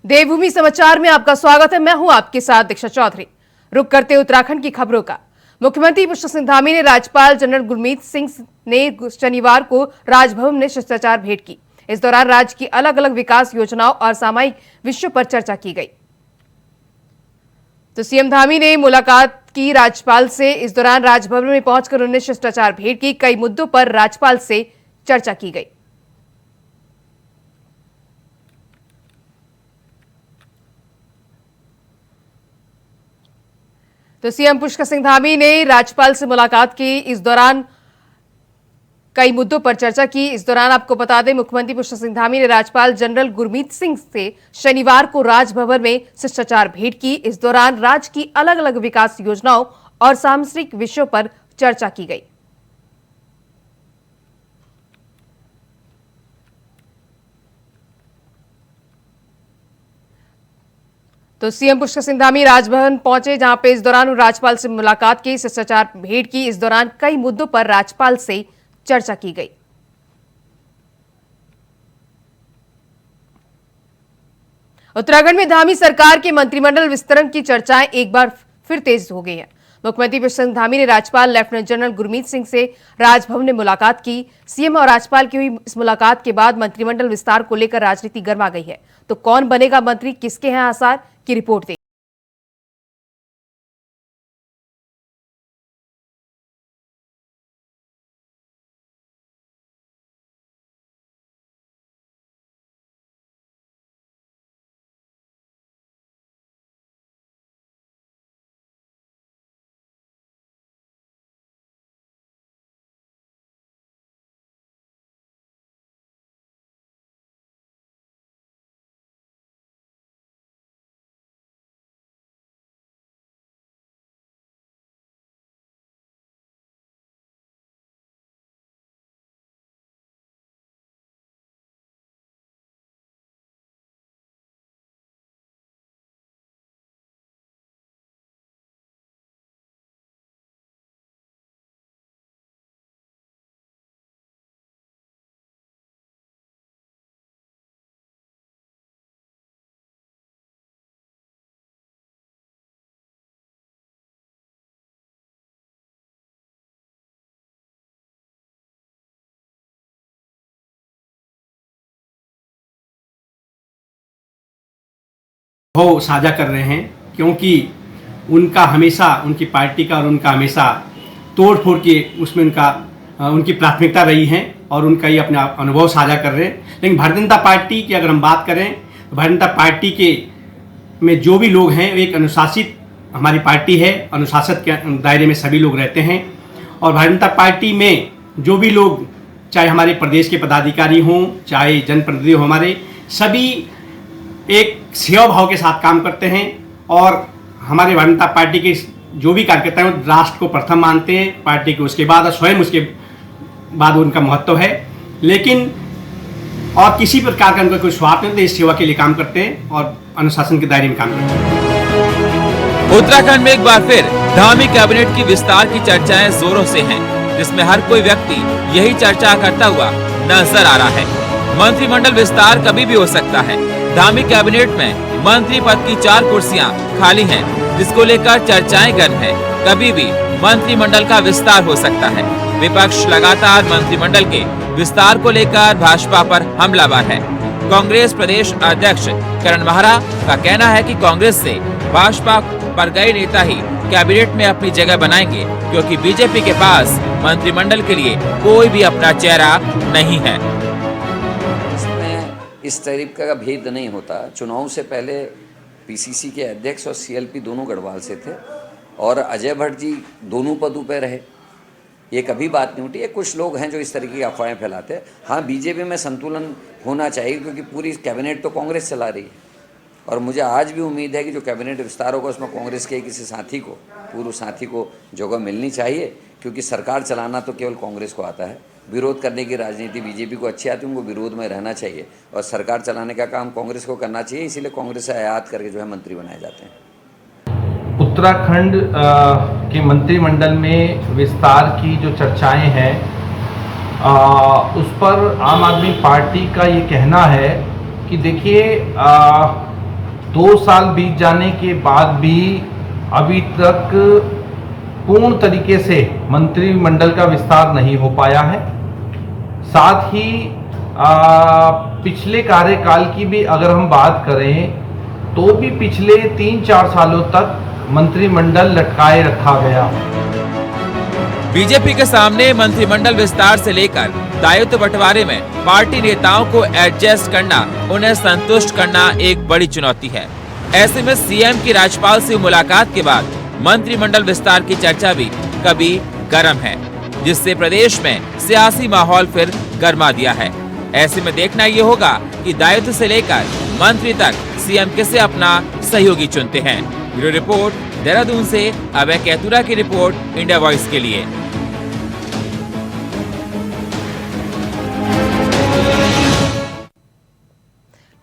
देवभूमि समाचार में आपका स्वागत है। मैं हूं आपके साथ दीक्षा चौधरी। रुक करते उत्तराखंड की खबरों का। मुख्यमंत्री पुष्कर सिंह धामी ने राज्यपाल जनरल गुरमीत सिंह ने शनिवार को राजभवन में शिष्टाचार भेंट की। इस दौरान राज्य की अलग अलग विकास योजनाओं और सामाजिक विषयों पर चर्चा की गई। तो सीएम धामी ने मुलाकात की राज्यपाल से। इस दौरान राजभवन में पहुंचकर उन्होंने शिष्टाचार भेंट की। कई मुद्दों पर राज्यपाल से चर्चा की गई। तो सीएम पुष्कर सिंह धामी ने राज्यपाल से मुलाकात की। इस दौरान कई मुद्दों पर चर्चा की। इस दौरान आपको बता दें, मुख्यमंत्री पुष्कर सिंह धामी ने राज्यपाल जनरल गुरमीत सिंह से शनिवार को राजभवन में शिष्टाचार भेंट की। इस दौरान राज्य की अलग अलग विकास योजनाओं और सामाजिक विषयों पर चर्चा की गई। तो सीएम पुष्कर सिंह धामी राजभवन पहुंचे, जहां पे इस दौरान राज्यपाल से मुलाकात की, शिष्टाचार भेंट की। इस दौरान कई मुद्दों पर राज्यपाल से चर्चा की गई। उत्तराखंड में धामी सरकार के मंत्रिमंडल विस्तार की चर्चाएं एक बार फिर तेज हो गई हैं। मुख्यमंत्री पुष्कर सिंह धामी ने राज्यपाल लेफ्टिनेंट जनरल गुरमीत सिंह से राजभवन में मुलाकात की। सीएम और राज्यपाल की हुई इस मुलाकात के बाद मंत्रिमंडल विस्तार को लेकर राजनीति गर्मा गई है। तो कौन बनेगा मंत्री, किसके हैं आसार की रिपोर्ट देखिए। वो साझा कर रहे हैं, क्योंकि उनका हमेशा, उनकी पार्टी का और उनका हमेशा तोड़ फोड़ के उसमें उनकी प्राथमिकता रही है और उनका ये अपना अनुभव साझा कर रहे हैं। लेकिन भारतीय जनता पार्टी की अगर हम बात करें तो भारतीय जनता पार्टी के में जो भी लोग हैं, एक अनुशासित हमारी पार्टी है। अनुशासित के दायरे में सभी लोग रहते हैं और भारतीय जनता पार्टी में जो भी लोग, चाहे हमारे प्रदेश के पदाधिकारी हों, चाहे जनप्रतिनिधि हो, हमारे सभी एक सेवा भाव के साथ काम करते हैं। और हमारे भारतीय जनता पार्टी के जो भी कार्यकर्ता हैं राष्ट्र को प्रथम मानते हैं, पार्टी के उसके बाद और स्वयं उसके बाद उनका महत्व है। लेकिन और किसी प्रकार का उनका कोई स्वार्थ नहीं, देश सेवा के लिए काम करते हैं और अनुशासन के दायरे में काम करते हैं। उत्तराखंड में एक बार फिर धामी कैबिनेट की विस्तार की चर्चाएं जोरों से हैं, जिसमें हर कोई व्यक्ति यही चर्चा करता हुआ नजर आ रहा है। मंत्रिमंडल विस्तार कभी भी हो सकता है। धामी कैबिनेट में मंत्री पद की 4 कुर्सियां खाली हैं, जिसको लेकर चर्चाएं गर्म है। कभी भी मंत्रिमंडल का विस्तार हो सकता है। विपक्ष लगातार मंत्रिमंडल के विस्तार को लेकर भाजपा पर हमलावर है। कांग्रेस प्रदेश अध्यक्ष करण महरा का कहना है कि कांग्रेस से भाजपा पर गए नेता ही कैबिनेट में अपनी जगह बनाएंगे, क्योंकि बीजेपी के पास मंत्रिमंडल के लिए कोई भी अपना चेहरा नहीं है। इस तरीके का भेद नहीं होता। चुनाव से पहले पीसीसी के अध्यक्ष और सीएलपी दोनों गढ़वाल से थे और अजय भट्ट जी दोनों पदों पर रहे। ये कभी बात नहीं उठी। ये कुछ लोग हैं जो इस तरीके की अफवाहें फैलाते हैं। हाँ, बीजेपी में संतुलन होना चाहिए, क्योंकि पूरी कैबिनेट तो कांग्रेस चला रही है और मुझे आज भी उम्मीद है कि जो कैबिनेट विस्तार होगा उसमें कांग्रेस के किसी साथी को, पूर्व साथी को जगह मिलनी चाहिए, क्योंकि सरकार चलाना तो केवल कांग्रेस को आता है। विरोध करने की राजनीति बीजेपी को अच्छी आती है, उनको विरोध में रहना चाहिए और सरकार चलाने का काम कांग्रेस को करना चाहिए। इसीलिए कांग्रेस से आयात करके जो है मंत्री बनाए जाते हैं। उत्तराखंड के मंत्रिमंडल में विस्तार की जो चर्चाएं हैं, उस पर आम आदमी पार्टी का ये कहना है कि देखिए, 2 साल बीत जाने के बाद भी अभी तक पूर्ण तरीके से मंत्रिमंडल का विस्तार नहीं हो पाया है। साथ ही पिछले कार्यकाल की भी अगर हम बात करें तो भी पिछले 3-4 सालों तक मंत्रिमंडल लटकाए रखा गया। बीजेपी के सामने मंत्रिमंडल विस्तार से लेकर दायित्व बंटवारे में पार्टी नेताओं को एडजस्ट करना, उन्हें संतुष्ट करना एक बड़ी चुनौती है। ऐसे में सीएम की राज्यपाल से मुलाकात के बाद मंत्रिमंडल विस्तार की चर्चा भी कभी गर्म है, जिससे प्रदेश में सियासी माहौल फिर गर्मा दिया है। ऐसे में देखना ये होगा कि दायित्व से लेकर मंत्री तक सीएम किसे अपना सहयोगी चुनते हैं। ब्यूरो रिपोर्ट, देहरादून से अभय कैतुरा की रिपोर्ट, इंडिया वॉइस के लिए।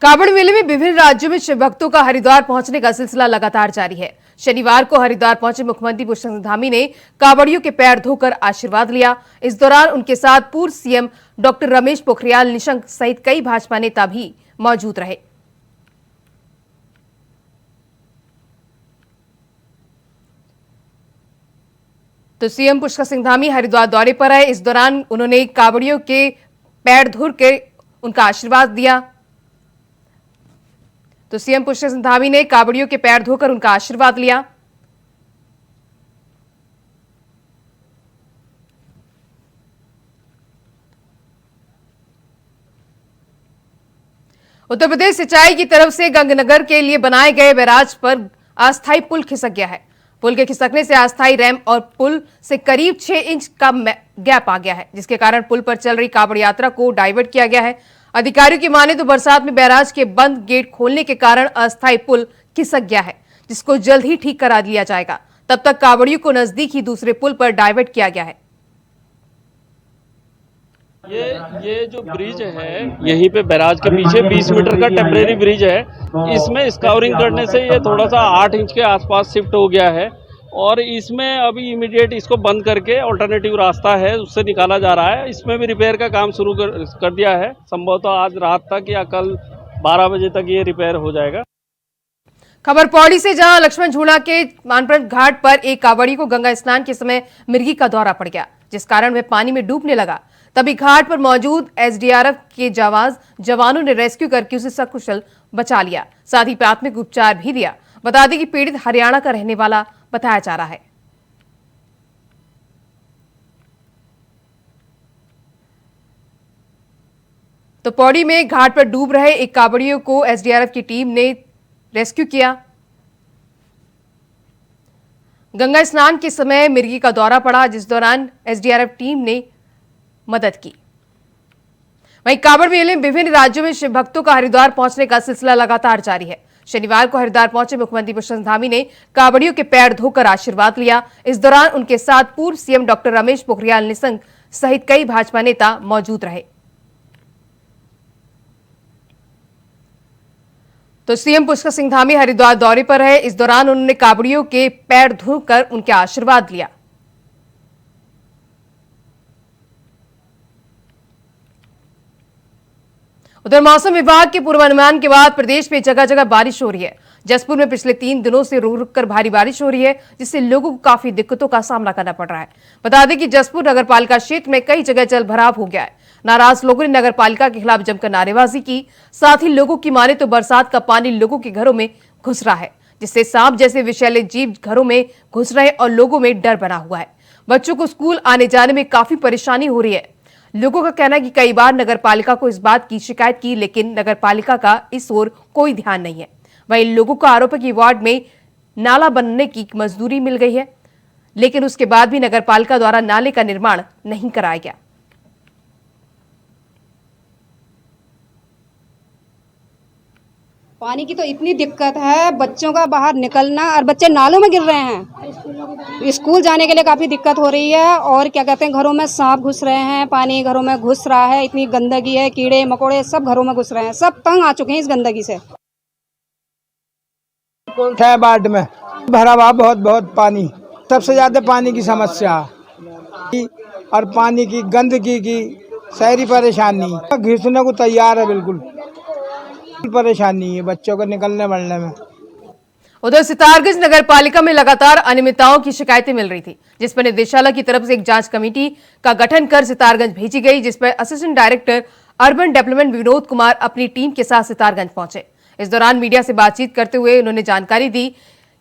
कांवड़ मेले में विभिन्न राज्यों में शिव भक्तों का हरिद्वार पहुंचने का सिलसिला लगातार जारी है। शनिवार को हरिद्वार पहुंचे मुख्यमंत्री पुष्पसिंह धामी ने कांवड़ियों के पैर धोकर आशीर्वाद लिया। इस दौरान उनके साथ पूर्व सीएम डॉक्टर रमेश पोखरियाल निशंक सहित कई भाजपा नेता भी मौजूद रहे। तो सीएम पुष्पसिंह धामी हरिद्वार दौरे पर आए। इस दौरान उन्होंने कांवड़ियों के पैर धो के उनका आशीर्वाद दिया। तो सीएम पुष्पसिंह धामी ने कांवड़ियों के पैर धोकर उनका आशीर्वाद लिया। उत्तर प्रदेश सिंचाई की तरफ से गंगनगर के लिए बनाए गए बैराज पर अस्थायी पुल खिसक गया है। पुल के खिसकने से अस्थायी रैंप और पुल से करीब 6 इंच का गैप आ गया है, जिसके कारण पुल पर चल रही कांवड़ यात्रा को डाइवर्ट किया गया है। अधिकारियों की माने तो बरसात में बैराज के बंद गेट खोलने के कारण अस्थायी पुल खिसक गया है, जिसको जल्द ही ठीक करा लिया जाएगा। तब तक कांवड़ियों को नजदीक ही दूसरे पुल पर डाइवर्ट किया गया है। ये जो ब्रिज है, यहीं पे बैराज के पीछे 20 मीटर का टेम्परेरी ब्रिज है। इसमें स्काउरिंग करने से ये थोड़ा सा 8 इंच के आसपास शिफ्ट हो गया है और इसमें अभी इमीडिएट इसको बंद करके अल्टरनेटिव रास्ता है उससे निकाला जा रहा है। इसमें भी रिपेयर का काम शुरू कर दिया है। संभवतः आज रात तक या कल 12 बजे तक ये रिपेयर हो जाएगा। खबर पौड़ी से, जहां लक्ष्मण झूला के मानपुर घाट पर एक कांवड़ी को गंगा स्नान के समय मिर्गी का दौरा पड़ गया, जिस कारण वह पानी में डूबने लगा। तभी घाट पर मौजूद एसडीआरएफ के जवानों ने रेस्क्यू करके उसे सकुशल बचा लिया, साथ ही प्राथमिक उपचार भी दिया। बता दें कि पीड़ित हरियाणा का रहने वाला बताया जा रहा है। तो पौड़ी में घाट पर डूब रहे एक कांवड़ियों को एसडीआरएफ की टीम ने रेस्क्यू किया। गंगा स्नान के समय मिर्गी का दौरा पड़ा, जिस दौरान एसडीआरएफ टीम ने मदद की। वहीं कांवड़ मेले में विभिन्न राज्यों में शिव भक्तों का हरिद्वार पहुंचने का सिलसिला लगातार जारी है। शनिवार को हरिद्वार पहुंचे मुख्यमंत्री पुष्पसिंह धामी ने कांवड़ियों के पैर धोकर आशीर्वाद लिया। इस दौरान उनके साथ पूर्व सीएम डॉक्टर रमेश पोखरियाल निशंक सहित कई भाजपा नेता मौजूद रहे। तो सीएम पुष्पसिंह धामी हरिद्वार दौरे पर रहे। इस दौरान उन्होंने कांवड़ियों के पैर धोकर उनके आशीर्वाद लिया। उधर मौसम विभाग के पूर्वानुमान के बाद प्रदेश में जगह जगह बारिश हो रही है। जसपुर में पिछले 3 दिनों से रुक रुक कर भारी बारिश हो रही है, जिससे लोगों को काफी दिक्कतों का सामना करना पड़ रहा है। बता दें कि जसपुर नगर पालिका क्षेत्र में कई जगह जल भराव हो गया है। नाराज लोगों ने नगर पालिका के खिलाफ जमकर नारेबाजी की। साथ ही लोगों की माने तो बरसात का पानी लोगों के घरों में घुस रहा है, जिससे सांप जैसे विषैले जीव घरों में घुस रहे और लोगों में डर बना हुआ है। बच्चों को स्कूल आने जाने में काफी परेशानी हो रही है। लोगों का कहना है कि कई बार नगर पालिका को इस बात की शिकायत की, लेकिन नगर पालिका का इस ओर कोई ध्यान नहीं है। वहीं लोगों का आरोप है कि वार्ड में नाला बनने की मंजूरी मिल गई है, लेकिन उसके बाद भी नगर पालिका द्वारा नाले का निर्माण नहीं कराया गया। पानी की तो इतनी दिक्कत है, बच्चों का बाहर निकलना और बच्चे नालों में गिर रहे हैं। स्कूल जाने के लिए काफ़ी दिक्कत हो रही है और क्या कहते हैं, घरों में सांप घुस रहे हैं, पानी घरों में घुस रहा है, इतनी गंदगी है, कीड़े मकोड़े सब घरों में घुस रहे हैं। सब तंग आ चुके हैं इस गंदगी से। है वार्ड में भरा हुआ बहुत पानी, सबसे ज़्यादा पानी की समस्या और पानी की गंदगी की शहरी परेशानी घिसने को तैयार है। बिल्कुल परेशानी है बच्चों को निकलने बढ़ने में। उधर सितारगंज नगर पालिका में लगातार अनियमितताओं की शिकायतें मिल रही थी, जिस पर निदेशालय की तरफ से एक जांच कमेटी का गठन कर सितारगंज भेजी गई, जिस पर assistant director urban development Vinod Kumar अपनी टीम के साथ सितारगंज पहुंचे। इस दौरान मीडिया से बातचीत करते हुए उन्होंने जानकारी दी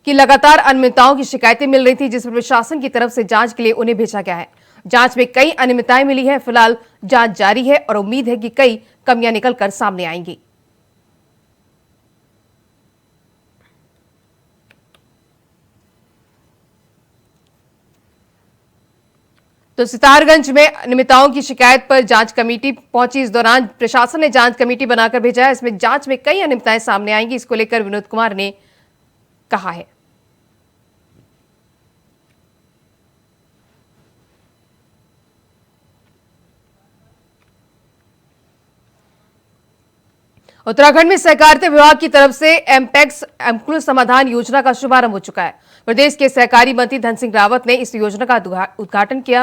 कि लगातार अनियमितताओं की शिकायतें मिल रही थी, जिस पर प्रशासन की तरफ से जांच के लिए उन्हें भेजा गया है। जांच में कई अनियमितताएं मिली है। फिलहाल जांच जारी है और उम्मीद है कि कई कमियां निकलकर सामने आएंगी। तो सितारगंज में अनियमितताओं की शिकायत पर जांच कमेटी पहुंची। इस दौरान प्रशासन ने जांच कमेटी बनाकर भेजा है। इसमें जांच में कई अनियमितताएं सामने आएंगी, इसको लेकर विनोद कुमार ने कहा है। उत्तराखंड में सहकारिता विभाग की तरफ से एमपेक्स अनुकूल समाधान योजना का शुभारंभ हो चुका है। प्रदेश के सहकारी मंत्री धन सिंह रावत ने इस योजना का उद्घाटन किया।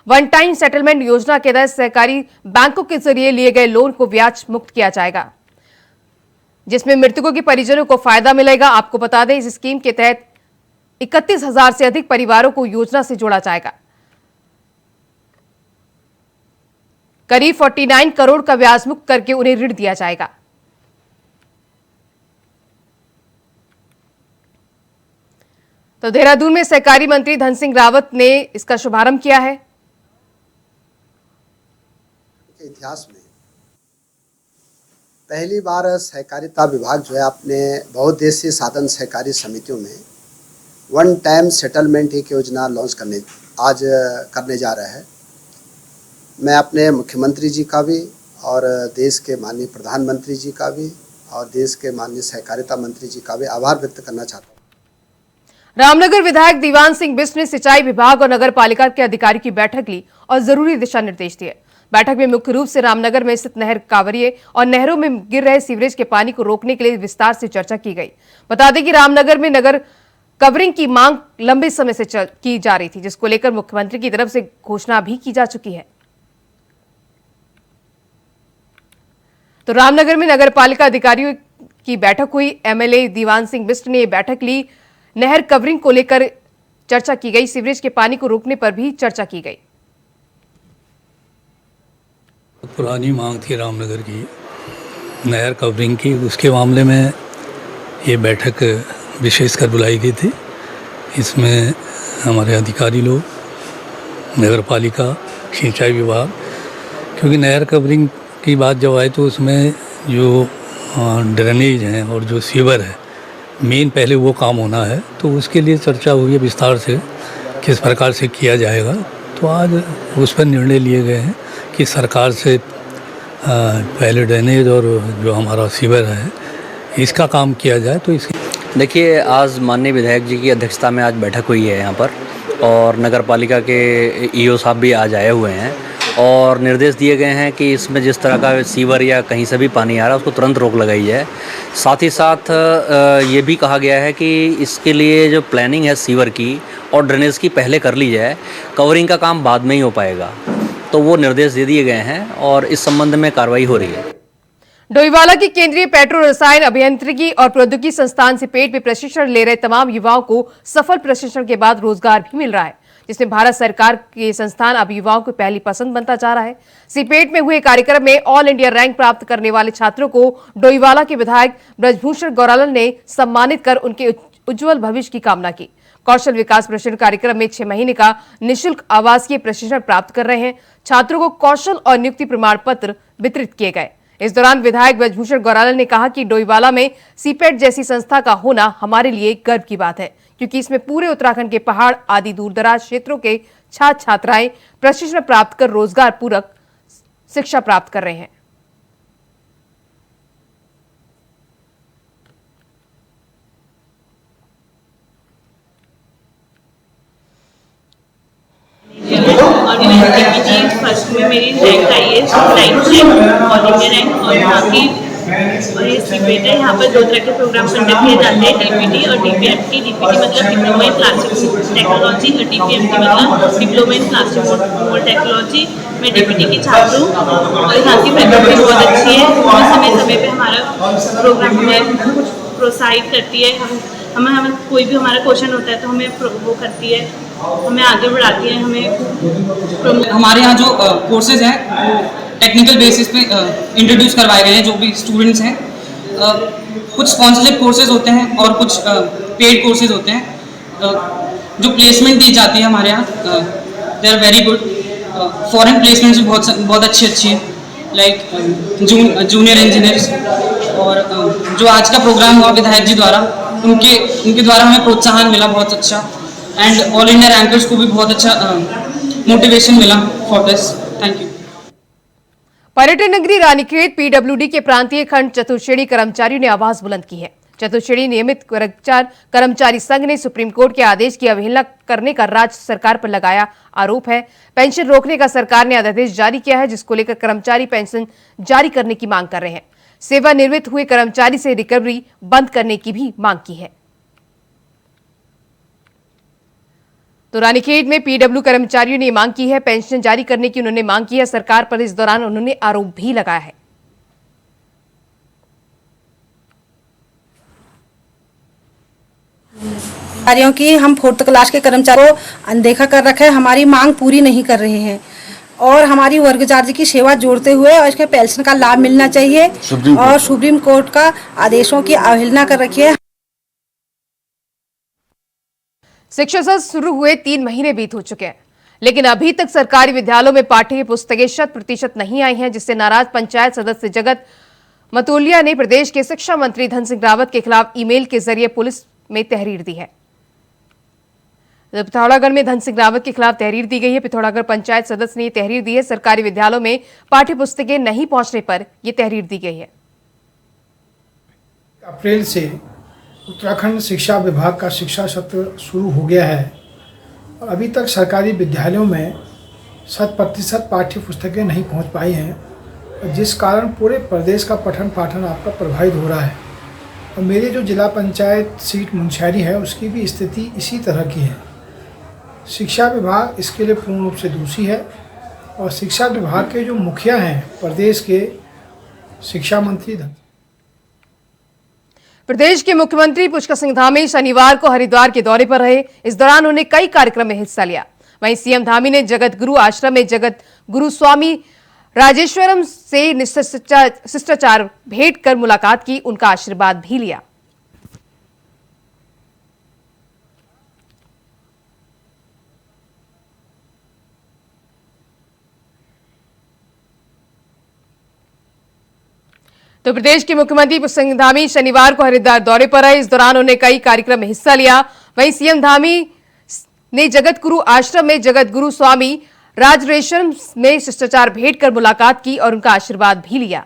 वन टाइम सेटलमेंट योजना के तहत सहकारी बैंकों के जरिए लिए गए लोन को ब्याज मुक्त किया जाएगा, जिसमें मृतकों के परिजनों को फायदा मिलेगा। आपको बता दें, इस स्कीम के तहत 31,000 से अधिक परिवारों को योजना से जोड़ा जाएगा। करीब 49 करोड़ का ब्याज मुक्त करके उन्हें ऋण दिया जाएगा। तो देहरादून में सहकारी मंत्री धन सिंह रावत ने इसका शुभारंभ किया है। इतिहास में पहली बार सहकारिता विभाग जो है अपने बहुउद्देशीय साधन सहकारी समितियों में वन टाइम सेटलमेंट एक योजना लॉन्च करने जा रहा है। मैं अपने मुख्यमंत्री जी का भी और देश के माननीय प्रधानमंत्री जी का भी और देश के माननीय सहकारिता मंत्री जी का भी आभार व्यक्त करना चाहता हूँ। रामनगर विधायक दीवान सिंह बिष्ट ने सिंचाई विभाग और नगर पालिका के अधिकारियों की बैठक ली और जरूरी दिशा निर्देश दिए। बैठक में मुख्य रूप से रामनगर में स्थित नहर कांवरिए और नहरों में गिर रहे सीवरेज के पानी को रोकने के लिए विस्तार से चर्चा की गई। बता दें कि रामनगर में नगर कवरिंग की मांग लंबे समय से की जा रही थी, जिसको लेकर मुख्यमंत्री की तरफ से घोषणा भी की जा चुकी है। तो रामनगर में नगर पालिका अधिकारियों की बैठक हुई। एमएलए दीवान सिंह बिष्ट ने बैठक ली। नहर कवरिंग को लेकर चर्चा की गई। सीवरेज के पानी को रोकने पर भी चर्चा की गई। पुरानी मांग थी रामनगर की नहर कवरिंग की, उसके मामले में ये बैठक विशेषकर बुलाई गई थी। इसमें हमारे अधिकारी लोग, नगर पालिका, सिंचाई विभाग, क्योंकि नहर कवरिंग की बात जब आई तो उसमें जो ड्रेनेज हैं और जो सीवर है, मेन पहले वो काम होना है। तो उसके लिए चर्चा हुई है विस्तार से, किस प्रकार से किया जाएगा। तो आज उस पर निर्णय लिए गए हैं कि सरकार से पहले ड्रेनेज और जो हमारा सीवर है इसका काम किया जाए। तो इसके देखिए, आज माननीय विधायक जी की अध्यक्षता में आज बैठक हुई है यहाँ पर, और नगर पालिका के ईओ साहब भी आज आए हुए हैं और निर्देश दिए गए हैं कि इसमें जिस तरह का सीवर या कहीं से भी पानी आ रहा है उसको तुरंत रोक लगाई जाए। साथ ही साथ ये भी कहा गया है कि इसके लिए जो प्लानिंग है सीवर की और ड्रेनेज की पहले कर ली जाए, कवरिंग का काम बाद में ही हो पाएगा। तो वो निर्देश दे दिए गए हैं और इस संबंध में कार्रवाई हो रही है। डोईवाला की केंद्रीय पेट्रो रसायन अभियांत्रिकी और प्रौद्योगिकी संस्थान सिपेट में प्रशिक्षण ले रहे तमाम युवाओं को सफल प्रशिक्षण के बाद रोजगार भी मिल रहा है, जिसमें भारत सरकार के संस्थान अब युवाओं की पहली पसंद बनता जा रहा है। सिपेट में हुए कार्यक्रम में ऑल इंडिया रैंक प्राप्त करने वाले छात्रों को डोईवाला के विधायक ब्रजभूषण गौरालन ने सम्मानित कर उनके उज्जवल भविष्य की कामना की। कौशल विकास प्रशिक्षण कार्यक्रम में 6 महीने का निःशुल्क आवासीय प्रशिक्षण प्राप्त कर रहे हैं छात्रों को कौशल और नियुक्ति प्रमाण पत्र वितरित किए गए। इस दौरान विधायक ब्रजभूषण गौरालन ने कहा कि डोईवाला में सीपेट जैसी संस्था का होना हमारे लिए गर्व की बात है, क्योंकि इसमें पूरे उत्तराखंड के पहाड़ आदि दूरदराज क्षेत्रों के छात्र छात्राएं प्रशिक्षण प्राप्त कर रोजगार पूरक शिक्षा प्राप्त कर रहे हैं। और मैं DPT फर्स्ट में मेरी रैंक आई है 9th rank all India rank. और बाकी और ये सीपेट है, यहाँ पर 2 तरह के प्रोग्राम कंडक्ट किए जाते हैं, DPT और DPMT। DPT मतलब डिप्लोमा इन प्लास्टिक टेक्नोलॉजी और DPMT मतलब diploma in plastic mould technology. मैं DPT की छात्र हूँ और यहाँ की फैकल्टी बहुत अच्छी है। समय समय पर हमारा प्रोग्राम में प्रोत्साहित करती है। हम हमें कोई भी हमारा क्वेश्चन होता है तो हमें वो करती है, हमें आगे बढ़ाती है। हमें हमारे यहाँ जो कोर्सेज हैं वो टेक्निकल बेसिस पे इंट्रोड्यूस करवाए गए हैं। जो भी स्टूडेंट्स हैं, कुछ स्पॉन्सरशिप कोर्सेज होते हैं और कुछ पेड कोर्सेज होते हैं। जो प्लेसमेंट दी जाती है हमारे यहाँ, they are very good. Foreign placements भी बहुत अच्छी है, लाइक जूनियर इंजीनियर्स। और जो आज का प्रोग्राम हुआ विधायक जी द्वारा, उनके द्वारा हमें प्रोत्साहन मिला बहुत अच्छा। एंड ऑल इंडिया रैंकर्स को भी बहुत अच्छा मोटिवेशन मिला फॉर दिस। Thank you. पर्यटन नगरी रानीखेत पीडब्ल्यूडी के प्रांतीय खंड चतुर्श्रेणी कर्मचारियों ने आवाज बुलंद की है। चतुर्श्रेणी नियमित कर्मचारी संघ ने सुप्रीम कोर्ट के आदेश की अवहेलना करने का राज्य सरकार पर लगाया आरोप है। पेंशन रोकने का सरकार ने अध्यादेश जारी किया है, जिसको लेकर कर्मचारी पेंशन जारी करने की मांग कर रहे हैं। सेवानिवृत्त हुए कर्मचारी से रिकवरी बंद करने की भी मांग की है। तो रानीखेत में पीडब्ल्यू कर्मचारियों ने मांग की है, पेंशन जारी करने की उन्होंने मांग की है सरकार पर। इस दौरान उन्होंने आरोप भी लगाया है। कर्मचारियों की हम 4th क्लास के कर्मचारियों को अनदेखा कर रखे हैं, हमारी मांग पूरी नहीं कर रहे हैं और हमारी वर्ग चार्ज की सेवा जोड़ते हुए और इसके पेंशन का लाभ मिलना चाहिए और सुप्रीम कोर्ट का आदेशों की अवहेलना कर रखी है। शिक्षा सत्र शुरू हुए 3 महीने बीत हो चुके हैं, लेकिन अभी तक सरकारी विद्यालयों में पाठ्य पुस्तकें 100% नहीं आई हैं, जिससे नाराज पंचायत सदस्य जगत मतोलिया ने प्रदेश के शिक्षा मंत्री धन सिंह रावत के खिलाफ ईमेल के जरिए पुलिस में तहरीर दी है। पिथौरागढ़ में धन सिंह रावत के खिलाफ तहरीर दी गई है। पिथौरागढ़ पंचायत सदस्य ने यह तहरीर दी है। सरकारी विद्यालयों में पाठ्य पुस्तकें नहीं पहुंचने पर यह तहरीर दी गई है। अप्रैल से उत्तराखंड शिक्षा विभाग का शिक्षा सत्र शुरू हो गया है और अभी तक सरकारी विद्यालयों में 100% पाठ्य पुस्तकें नहीं पहुंच पाई हैं, और जिस कारण पूरे प्रदेश का पठन पाठन आपका प्रभावित हो रहा है। और मेरी जो जिला पंचायत सीट मुंशियारी है उसकी भी स्थिति इसी तरह की है। शिक्षा विभाग इसके लिए पूर्ण रूप से दोषी है और शिक्षा विभाग के जो मुखिया हैं प्रदेश के शिक्षा मंत्री प्रदेश के मुख्यमंत्री पुष्कर सिंह धामी शनिवार को हरिद्वार के दौरे पर रहे। इस दौरान उन्होंने कई कार्यक्रम में हिस्सा लिया। वहीं सीएम धामी ने जगत गुरु आश्रम में जगत गुरु स्वामी राजेश्वरम से शिष्टाचार भेंट कर मुलाकात की, उनका आशीर्वाद भी लिया। तो प्रदेश के मुख्यमंत्री पुष्कर सिंह धामी शनिवार को हरिद्वार दौरे पर आए। इस दौरान उन्होंने कई कार्यक्रम में हिस्सा लिया। वहीं सीएम धामी ने जगत गुरु आश्रम में जगत गुरु स्वामी राजरेश्वरम में शिष्टाचार भेंट कर मुलाकात की और उनका आशीर्वाद भी लिया।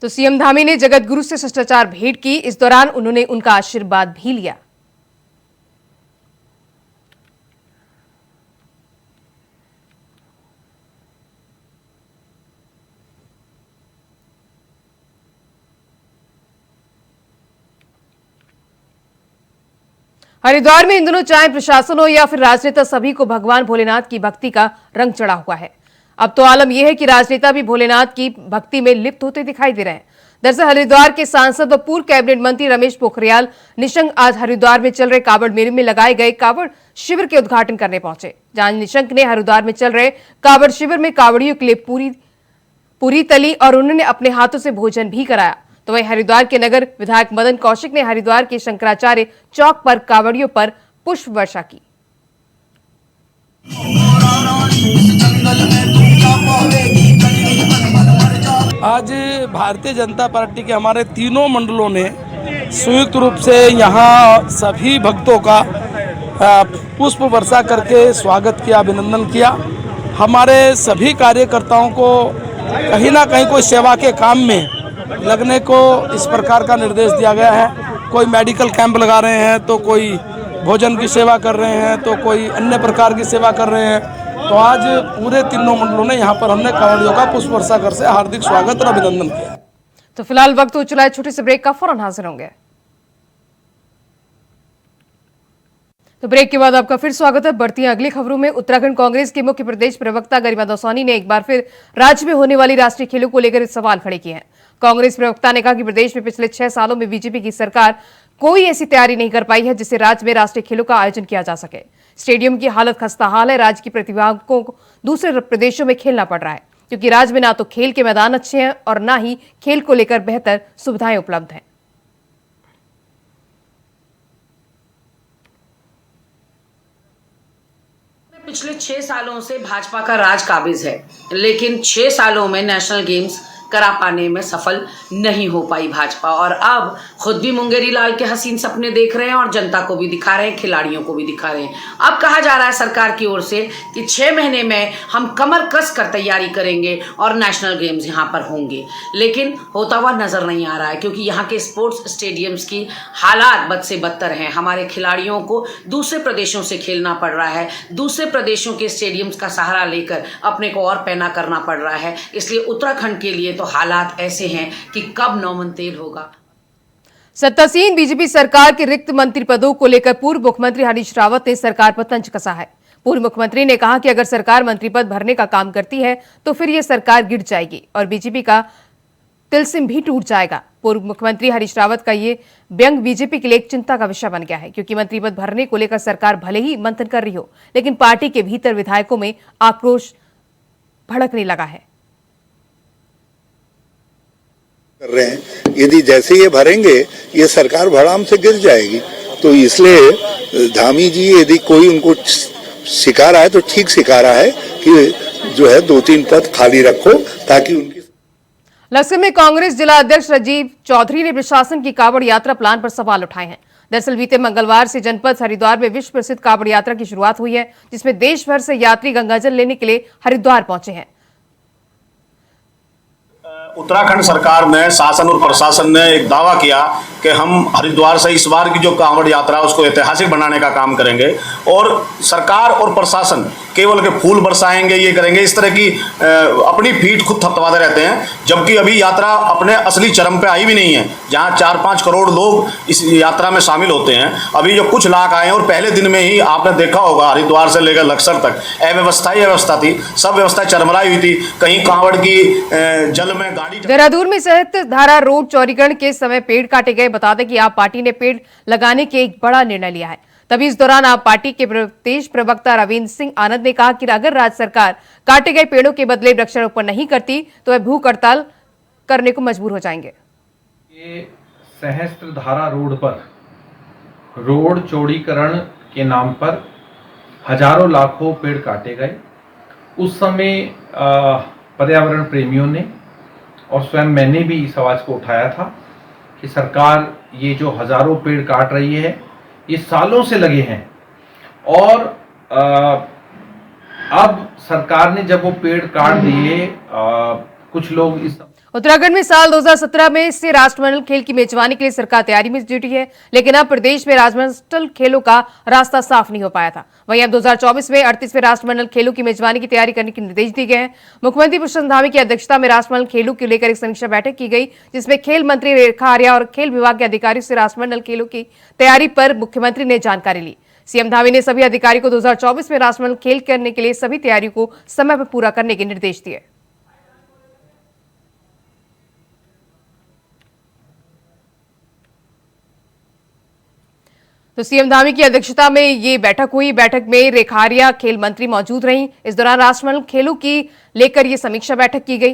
तो सीएम धामी ने जगत गुरु से शिष्टाचार भेंट की। इस दौरान उन्होंने उनका आशीर्वाद भी लिया। हरिद्वार में इन दिनों चाहे प्रशासन हो या फिर राजनेता, सभी को भगवान भोलेनाथ की भक्ति का रंग चढ़ा हुआ है। अब तो आलम यह है कि राजनेता भी भोलेनाथ की भक्ति में लिप्त होते दिखाई दे रहे हैं। दरअसल हरिद्वार के सांसद व पूर्व कैबिनेट मंत्री रमेश पोखरियाल निशंक आज हरिद्वार में चल रहे कावड़ मेले में लगाए गए कावड़ शिविर के उद्घाटन करने पहुंचे, जहां निशंक ने हरिद्वार में चल रहे कावड़ शिविर में कावड़ियों के लिए पूरी तली और उन्होंने अपने हाथों से भोजन भी कराया। तो वहीं हरिद्वार के नगर विधायक मदन कौशिक ने हरिद्वार के शंकराचार्य चौक पर कावड़ियों पर पुष्प वर्षा की। आज भारतीय जनता पार्टी के हमारे तीनों मंडलों ने संयुक्त रूप से यहाँ सभी भक्तों का पुष्प वर्षा करके स्वागत किया, अभिनंदन किया। हमारे सभी कार्यकर्ताओं को कहीं ना कहीं कोई सेवा के काम में लगने को इस प्रकार का निर्देश दिया गया है। कोई मेडिकल कैंप लगा रहे हैं, तो कोई भोजन की सेवा कर रहे हैं, तो कोई अन्य प्रकार की सेवा कर रहे हैं। तो आज पूरे तीनों मंडलों ने यहाँ पर हमने कांवड़ियों का पुष्प वर्षा कर से हार्दिक स्वागत और अभिनंदन किया। तो फिलहाल वक्त हो चला है छोटे से ब्रेक का, फौरन हाजिर होंगे। तो ब्रेक के बाद आपका फिर स्वागत है। बढ़ती हैं अगली खबरों में। उत्तराखंड कांग्रेस के मुख्य प्रदेश प्रवक्ता गरिमा दौसानी ने एक बार फिर राज्य में होने वाली राष्ट्रीय खेलों को लेकर सवाल खड़े किए हैं। कांग्रेस प्रवक्ता ने कहा कि प्रदेश में पिछले 6 सालों में बीजेपी की सरकार कोई ऐसी तैयारी नहीं कर पाई है जिससे राज्य में राष्ट्रीय खेलों का आयोजन किया जा सके। स्टेडियम की हालत खस्ताहाल है। राज्य की प्रतिभागियों को दूसरे प्रदेशों में खेलना पड़ रहा है क्योंकि राज्य में ना तो खेल के मैदान अच्छे हैं और ना ही खेल को लेकर बेहतर सुविधाएं उपलब्ध हैं। पिछले 6 सालों से भाजपा का राज काबिज है, लेकिन 6 सालों में नेशनल गेम्स करा पाने में सफल नहीं हो पाई भाजपा। और अब खुद भी मुंगेरी लाल के हसीन सपने देख रहे हैं और जनता को भी दिखा रहे हैं, खिलाड़ियों को भी दिखा रहे हैं। अब कहा जा रहा है सरकार की ओर से कि 6 महीने में हम कमर कस कर तैयारी करेंगे और नेशनल गेम्स यहाँ पर होंगे, लेकिन होता हुआ नजर नहीं आ रहा है क्योंकि यहाँ के स्पोर्ट्स स्टेडियम्स की हालात बद से बदतर हैं। हमारे खिलाड़ियों को दूसरे प्रदेशों से खेलना पड़ रहा है, दूसरे प्रदेशों के स्टेडियम्स का सहारा लेकर अपने को और पैना करना पड़ रहा है। इसलिए उत्तराखंड के लिए तो हालात ऐसे हैं कि कब नौमन तेल होगा। सत्तासीन बीजेपी सरकार के रिक्त मंत्री पदों को लेकर पूर्व मुख्यमंत्री हरीश रावत ने सरकार पर तंज कसा है। पूर्व मुख्यमंत्री ने कहा कि अगर सरकार मंत्री पद भरने का काम करती है तो फिर यह सरकार गिर जाएगी और बीजेपी का तिलस्म भी टूट जाएगा। पूर्व मुख्यमंत्री हरीश रावत का ये व्यंग बीजेपी के लिए एक चिंता का विषय बन गया है क्योंकि मंत्री पद भरने को लेकर सरकार भले ही मंथन कर रही हो, लेकिन पार्टी के भीतर विधायकों में आक्रोश भड़कने लगा है। कर रहे हैं, यदि जैसे ये भरेंगे ये सरकार भड़ाम से गिर जाएगी। तो इसलिए धामी जी यदि कोई उनको सिखा रहा है तो ठीक सिखा रहा है कि जो है 2-3 पद खाली रखो ताकि उनकी। लक्ष्य में कांग्रेस जिला अध्यक्ष राजीव चौधरी ने प्रशासन की कांवड़ यात्रा प्लान पर सवाल उठाए हैं। दरअसल बीते मंगलवार से जनपद हरिद्वार में विश्व प्रसिद्ध कांवड़ यात्रा की शुरुआत हुई है, जिसमें देश भर से यात्री गंगाजल लेने के लिए हरिद्वार पहुंचे हैं। उत्तराखंड सरकार ने, शासन और प्रशासन ने एक दावा किया कि हम हरिद्वार से इस बार की जो कांवड़ यात्रा है उसको ऐतिहासिक बनाने का काम करेंगे और सरकार और प्रशासन केवल के फूल बरसाएंगे, ये करेंगे, इस तरह की अपनी पीठ खुद थपथपाते रहते हैं। जबकि अभी यात्रा अपने असली चरम पे आई भी नहीं है, जहां 4-5 करोड़ लोग इस यात्रा में शामिल होते हैं। अभी जो कुछ लाख आए हैं और पहले दिन में ही आपने देखा होगा हरिद्वार से लेकर लक्सर तक अव्यवस्था ही अव्यवस्था थी, सब व्यवस्था चरमराई हुई थी। कहीं कांवड़ की जल में गाड़ी। देहरादून में सहित धारा रोड चौड़ीकरण के समय पेड़ काटे गए। बता दें कि आप पार्टी ने पेड़ लगाने के एक बड़ा निर्णय लिया है। तभी इस दौरान आप पार्टी के प्रदेश प्रवक्ता रविंद्र सिंह आनंद ने कहा कि अगर राज्य सरकार काटे गए पेड़ों के बदले वृक्षारोपण नहीं करती तो वह भूख हड़ताल करने को मजबूर हो जाएंगे। ये सहस्त्र धारा रोड पर रोड चौड़ीकरण के नाम पर हजारों लाखों पेड़ काटे गए। उस समय पर्यावरण प्रेमियों ने और स्वयं मैंने भी इस आवाज को उठाया था कि सरकार ये जो हजारों पेड़ काट रही है ये सालों से लगे हैं और अब सरकार ने जब वो पेड़ काट दिए, कुछ लोग इस उत्तराखंड में साल 2017 में से राष्ट्रमंडल खेल की मेजबानी के लिए सरकार तैयारी में जुटी है, लेकिन अब प्रदेश में राष्ट्रमंडल खेलों का रास्ता साफ नहीं हो पाया था। वहीं अब 2024 में 38वें राष्ट्रमंडल खेलों की मेजबानी की तैयारी करने के निर्देश दिए गए हैं। मुख्यमंत्री पुष्पचंद्र धामी की अध्यक्षता में राष्ट्रमंडल खेलों को लेकर एक समीक्षा बैठक की गई, जिसमें खेल मंत्री रेखा आर्या और खेल विभाग के अधिकारियों से राष्ट्रमंडल खेलों की तैयारी पर मुख्यमंत्री ने जानकारी ली। सीएम धामी ने सभी अधिकारियों को 2024 में राष्ट्रमंडल खेल करने के लिए सभी तैयारियों को समय पर पूरा करने के निर्देश दिए। तो सीएम धामी की अध्यक्षता में ये बैठक हुई। बैठक में रेखा आर्या खेल मंत्री मौजूद रहीं। इस दौरान राष्ट्रमंडल खेलों की लेकर ये समीक्षा बैठक की गई।